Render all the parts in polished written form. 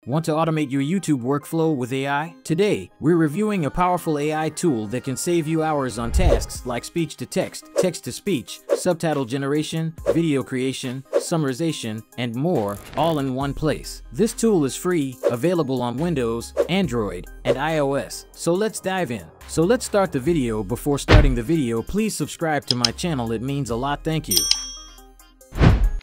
Want to automate your YouTube workflow with AI? Today, we're reviewing a powerful AI tool that can save you hours on tasks like speech-to-text, text-to-speech, subtitle generation, video creation, summarization, and more, all in one place. This tool is free, available on Windows, Android, and iOS. So let's dive in. So let's start the video. Before starting the video, please subscribe to my channel. It means a lot. Thank you.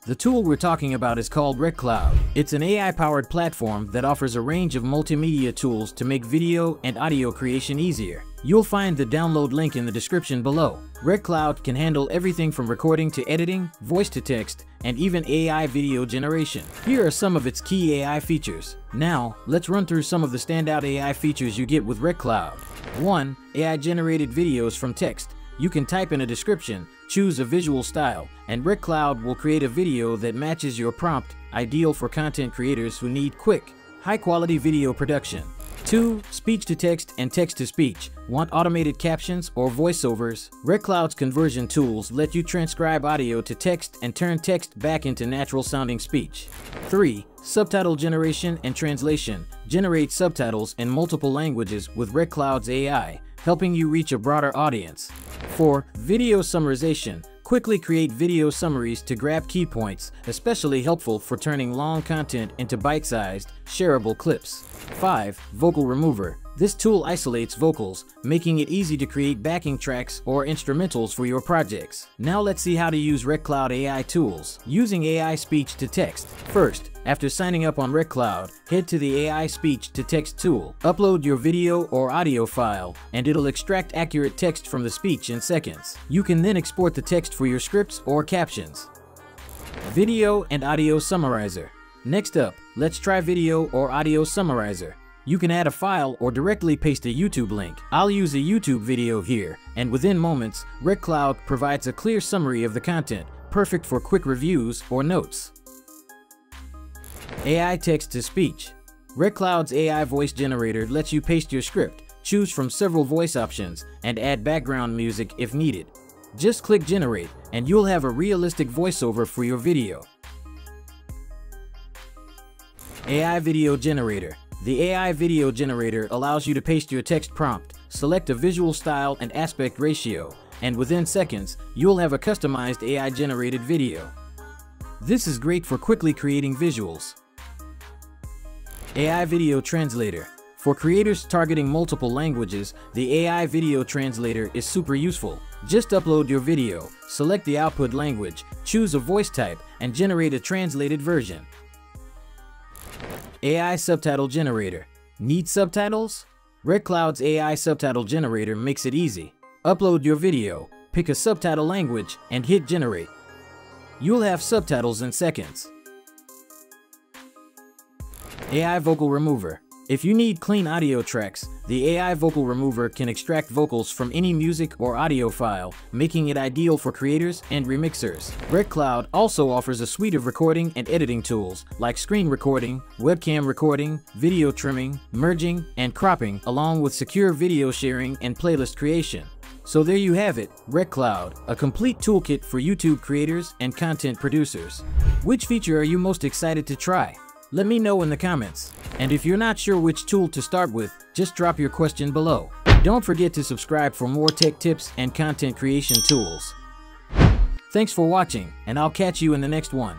The tool we're talking about is called RecCloud. It's an AI-powered platform that offers a range of multimedia tools to make video and audio creation easier. You'll find the download link in the description below. RecCloud can handle everything from recording to editing, voice-to-text, and even AI video generation. Here are some of its key AI features. Now, let's run through some of the standout AI features you get with RecCloud. 1. AI-generated videos from text. You can type in a description, choose a visual style, and RecCloud will create a video that matches your prompt, ideal for content creators who need quick, high-quality video production. 2. Speech-to-text and text-to-speech. Want automated captions or voiceovers? RecCloud's conversion tools let you transcribe audio to text and turn text back into natural-sounding speech. 3. Subtitle generation and translation. Generate subtitles in multiple languages with RecCloud's AI, helping you reach a broader audience. 4. Video summarization. Quickly create video summaries to grab key points, especially helpful for turning long content into bite-sized, shareable clips. 5. Vocal remover. This tool isolates vocals, making it easy to create backing tracks or instrumentals for your projects. Now let's see how to use RecCloud AI tools. Using AI speech to text. First, after signing up on RecCloud, head to the AI speech to text tool. Upload your video or audio file, and it'll extract accurate text from the speech in seconds. You can then export the text for your scripts or captions. Video and audio summarizer. Next up, let's try video or audio summarizer. You can add a file or directly paste a YouTube link. I'll use a YouTube video here, and within moments, RecCloud provides a clear summary of the content, perfect for quick reviews or notes. AI text-to-speech. RecCloud's AI voice generator lets you paste your script, choose from several voice options, and add background music if needed. Just click Generate, and you'll have a realistic voiceover for your video. AI video generator. The AI video generator allows you to paste your text prompt, select a visual style and aspect ratio, and within seconds, you'll have a customized AI-generated video. This is great for quickly creating visuals. AI video translator. For creators targeting multiple languages, the AI video translator is super useful. Just upload your video, select the output language, choose a voice type, and generate a translated version. AI subtitle generator. Need subtitles? RecCloud's AI subtitle generator makes it easy. Upload your video, pick a subtitle language, and hit generate. You'll have subtitles in seconds. AI vocal remover. If you need clean audio tracks, the AI vocal remover can extract vocals from any music or audio file, making it ideal for creators and remixers. RecCloud also offers a suite of recording and editing tools like screen recording, webcam recording, video trimming, merging, and cropping, along with secure video sharing and playlist creation. So there you have it, RecCloud, a complete toolkit for YouTube creators and content producers. Which feature are you most excited to try? Let me know in the comments. And if you're not sure which tool to start with, just drop your question below. Don't forget to subscribe for more tech tips and content creation tools. Thanks for watching, and I'll catch you in the next one.